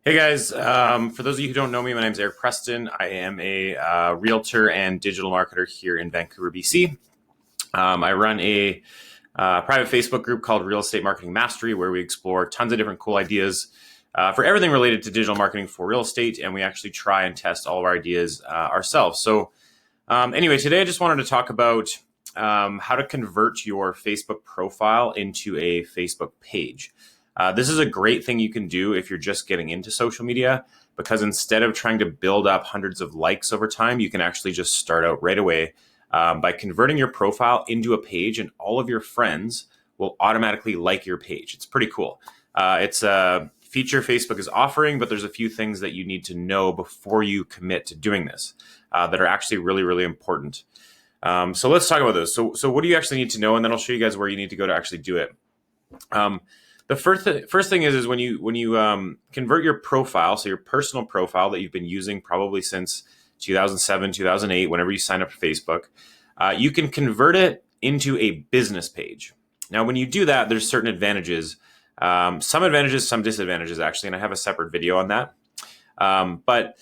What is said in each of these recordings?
Hey guys, for those of you who don't know me, my name is Preston. I am a realtor and digital marketer here in Vancouver, BC. I run a private Facebook group called Real Estate Marketing Mastery, where we explore tons of different cool ideas for everything related to digital marketing for real estate, and we actually try and test all of our ideas ourselves. So anyway, today I just wanted to talk about how to convert your Facebook profile into a Facebook page. This is a great thing you can do if you're just getting into social media, because instead of trying to build up hundreds of likes over time, you can actually just start out right away by converting your profile into a page, and all of your friends will automatically like your page. It's pretty cool. It's a feature Facebook is offering, but there's a few things that you need to know before you commit to doing this that are actually really, really important. So let's talk about those. So what do you actually need to know? And then I'll show you guys where you need to go to actually do it. The first thing is when you convert your profile, so your personal profile that you've been using probably since 2007, 2008, whenever you sign up for Facebook, you can convert it into a business page. Now, when you do that, there's certain advantages, some advantages, some disadvantages actually, and I have a separate video on that. But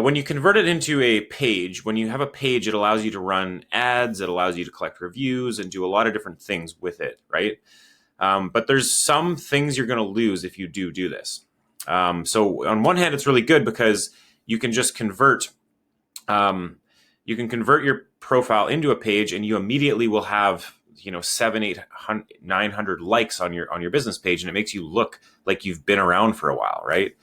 when you convert it into a page, when you have a page, it allows you to run ads, it allows you to collect reviews and do a lot of different things with it, right? But there's some things you're going to lose if you do this. So on one hand, it's really good because you can just convert your profile into a page, and you immediately will have 700, 800, 900 likes on your business page, and it makes you look like you've been around for a while, right?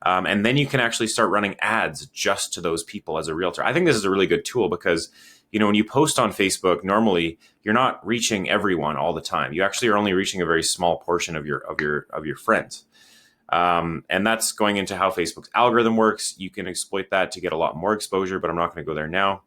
And then you can actually start running ads just to those people as a realtor. I think this is a really good tool because when you post on Facebook, normally you're not reaching everyone all the time. You actually are only reaching a very small portion of your friends. And that's going into how Facebook's algorithm works. You can exploit that to get a lot more exposure, but I'm not going to go there now.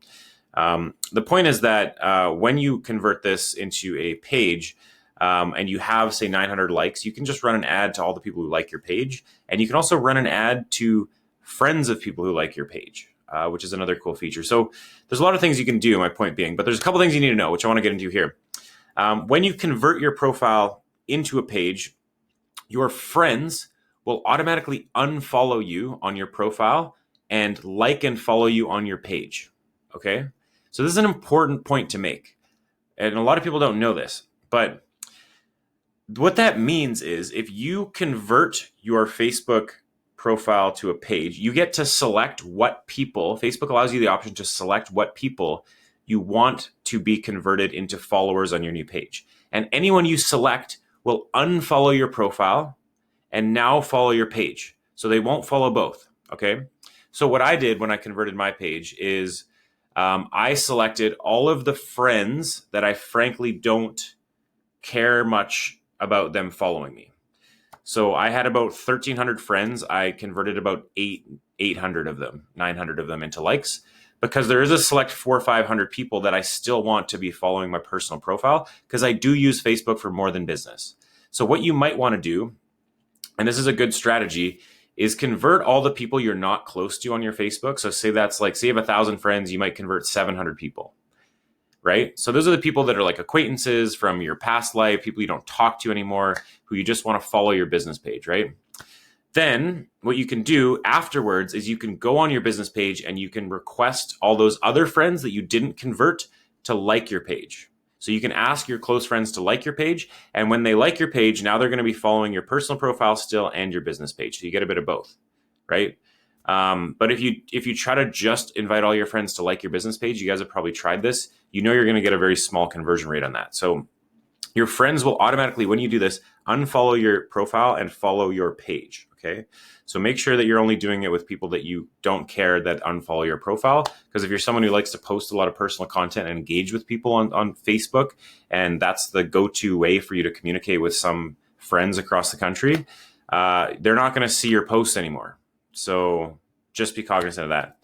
The point is that when you convert this into a page, and you have, say, 900 likes, you can just run an ad to all the people who like your page. And you can also run an ad to friends of people who like your page, which is another cool feature. So there's a lot of things you can do, my point being, but there's a couple things you need to know, which I want to get into here. When you convert your profile into a page, your friends will automatically unfollow you on your profile and like and follow you on your page. Okay? So this is an important point to make. And a lot of people don't know this, but what that means is if you convert your Facebook profile to a page, you get to select what people, Facebook allows you the option to select what people you want to be converted into followers on your new page. And anyone you select will unfollow your profile and now follow your page. So they won't follow both, okay? So what I did when I converted my page is I selected all of the friends that I frankly don't care much about them following me. So I had about 1,300 friends. I converted about 800 of them, 900 of them into likes, because there is a select 400 or 500 people that I still want to be following my personal profile, because I do use Facebook for more than business. So what you might want to do, and this is a good strategy, is convert all the people you're not close to on your Facebook. So say you have 1,000 friends, you might convert 700 people. Right? So those are the people that are like acquaintances from your past life, people you don't talk to anymore, who you just want to follow your business page, right? Then what you can do afterwards is you can go on your business page and you can request all those other friends that you didn't convert to like your page. So you can ask your close friends to like your page. And when they like your page, now they're going to be following your personal profile still and your business page. So you get a bit of both, right? But if you try to just invite all your friends to like your business page, you guys have probably tried this, you're going to get a very small conversion rate on that. So your friends will automatically, when you do this, unfollow your profile and follow your page. Okay. So make sure that you're only doing it with people that you don't care that unfollow your profile. Because if you're someone who likes to post a lot of personal content and engage with people on Facebook, and that's the go-to way for you to communicate with some friends across the country, they're not going to see your posts anymore. So just be cognizant of that.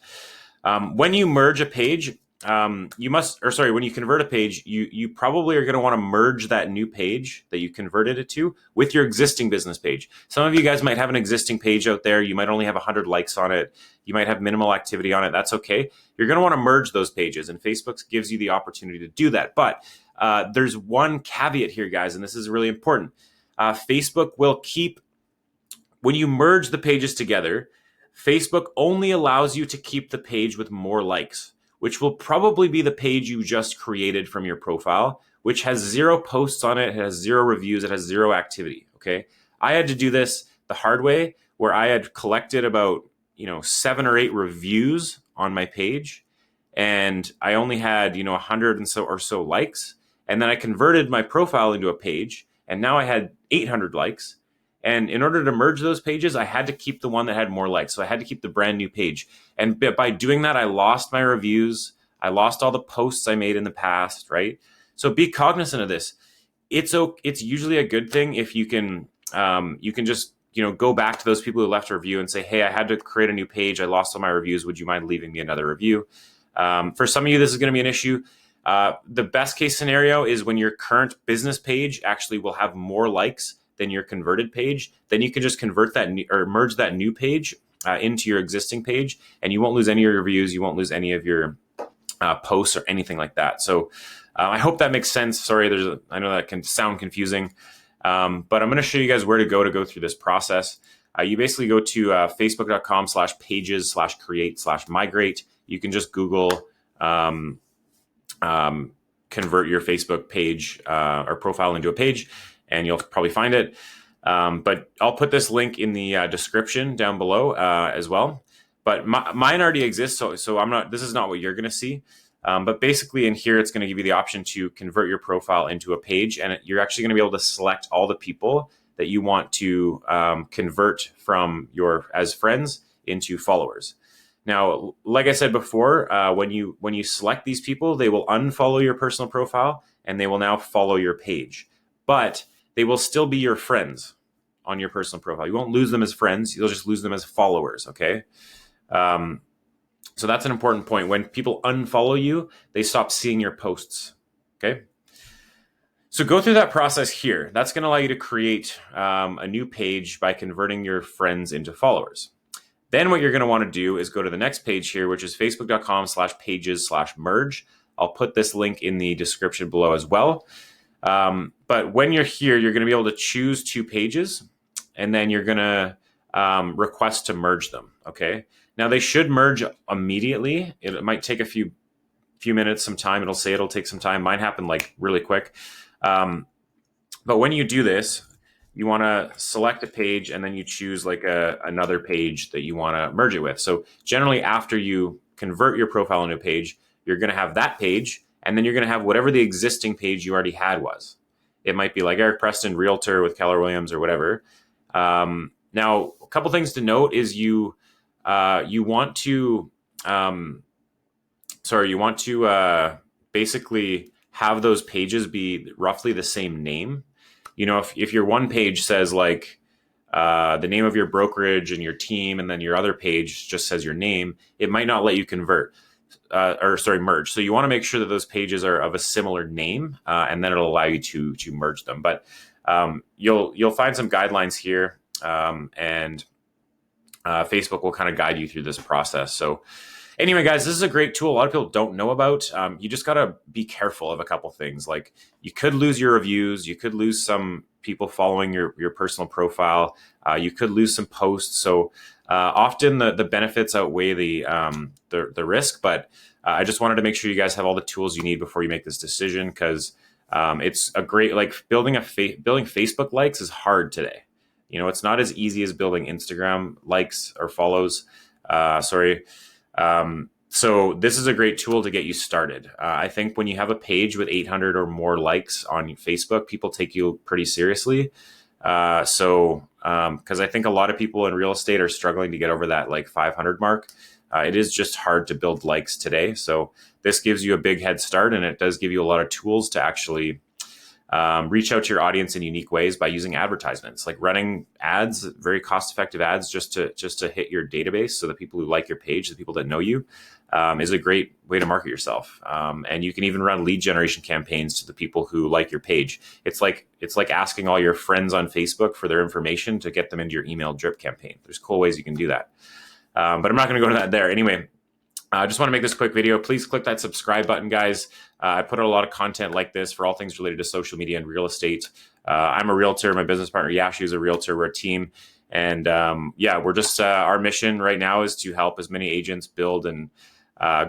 When you merge a page, when you convert a page, you probably are going to want to merge that new page that you converted it to with your existing business page. Some of you guys might have an existing page out there. You might only have 100 likes on it. You might have minimal activity on it. That's okay. You're going to want to merge those pages, and Facebook gives you the opportunity to do that. But there's one caveat here, guys, and this is really important. Facebook will keep when you merge the pages together, Facebook only allows you to keep the page with more likes, which will probably be the page you just created from your profile, which has 0 posts on it, it has 0 reviews, it has 0 activity. Okay. I had to do this the hard way, where I had collected about 7 or 8 reviews on my page, and I only had 100 or so likes, and then I converted my profile into a page, and now I had 800 likes. And in order to merge those pages, I had to keep the one that had more likes. So I had to keep the brand new page. And by doing that, I lost my reviews. I lost all the posts I made in the past, right? So be cognizant of this. It's usually a good thing if you can just go back to those people who left a review and say, hey, I had to create a new page. I lost all my reviews. Would you mind leaving me another review? For some of you, this is going to be an issue. The best case scenario is when your current business page actually will have more likes than your converted page. Then you can just convert that or merge that new page into your existing page, and you won't lose any of your reviews. You won't lose any of your posts or anything like that. So I hope that makes sense. Sorry, I know that can sound confusing, but I'm going to show you guys where to go through this process. You basically go to facebook.com/pages/create/migrate. You can just Google convert your Facebook page or profile into a page, and you'll probably find it. But I'll put this link in the description down below as well. But mine already exists, so I'm not. This is not what you're going to see. But basically, in here, it's going to give you the option to convert your profile into a page, and you're actually going to be able to select all the people that you want to convert from as friends into followers. Now, like I said before, when you select these people, they will unfollow your personal profile and they will now follow your page. But they will still be your friends on your personal profile. You won't lose them as friends. You'll just lose them as followers, okay? So that's an important point. When people unfollow you, they stop seeing your posts, okay? So go through that process here. That's going to allow you to create a new page by converting your friends into followers. Then what you're going to want to do is go to the next page here, which is facebook.com/pages/merge. I'll put this link in the description below as well. But when you're here, you're going to be able to choose 2 pages, and then you're going to request to merge them. Okay. Now they should merge immediately. It might take a few minutes, some time. It'll say it'll take some time. Mine happened like really quick. But when you do this, you want to select a page and then you choose like another page that you want to merge it with. So generally after you convert your profile into a page, you're going to have that page, and then you're going to have whatever the existing page you already had was. It might be like Eric Preston, Realtor with Keller Williams or whatever. Now, a couple things to note is you want to basically have those pages be roughly the same name. If your one page says like the name of your brokerage and your team, and then your other page just says your name, it might not let you merge. So you want to make sure that those pages are of a similar name, and then it'll allow you to merge them. But you'll find some guidelines here, and Facebook will kind of guide you through this process. So anyway, guys, this is a great tool. A lot of people don't know about. You just got to be careful of a couple things. Like you could lose your reviews. You could lose some people following your personal profile. You could lose some posts. So often the benefits outweigh the risk. But I just wanted to make sure you guys have all the tools you need before you make this decision, because it's a great, building Facebook likes is hard today. It's not as easy as building Instagram likes or follows. So this is a great tool to get you started. I think when you have a page with 800 or more likes on Facebook, people take you pretty seriously. Because I think a lot of people in real estate are struggling to get over that 500 mark. It is just hard to build likes today. So this gives you a big head start, and it does give you a lot of tools to actually reach out to your audience in unique ways by using advertisements, like running ads, very cost-effective ads, just to hit your database. So the people who like your page, the people that know you, is a great way to market yourself. And you can even run lead generation campaigns to the people who like your page. It's like asking all your friends on Facebook for their information to get them into your email drip campaign. There's cool ways you can do that. But I'm not going to go to that there. Anyway, I just want to make this quick video. Please click that subscribe button, guys. I put out a lot of content like this for all things related to social media and real estate. I'm a realtor. My business partner, Yashu, is a realtor. We're a team. And yeah, we're just our mission right now is to help as many agents build and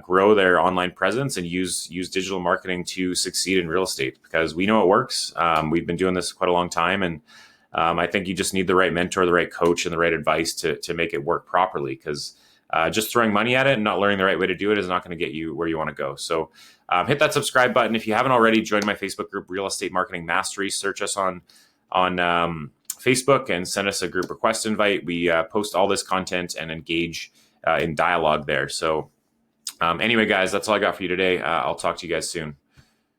grow their online presence and use digital marketing to succeed in real estate, because we know it works. We've been doing this quite a long time, and I think you just need the right mentor, the right coach, and the right advice to make it work properly, because just throwing money at it and not learning the right way to do it is not going to get you where you want to go. So hit that subscribe button. If you haven't already, join my Facebook group, Real Estate Marketing Mastery. Search us on Facebook and send us a group request invite. We post all this content and engage in dialogue there. So anyway, guys, that's all I got for you today. I'll talk to you guys soon.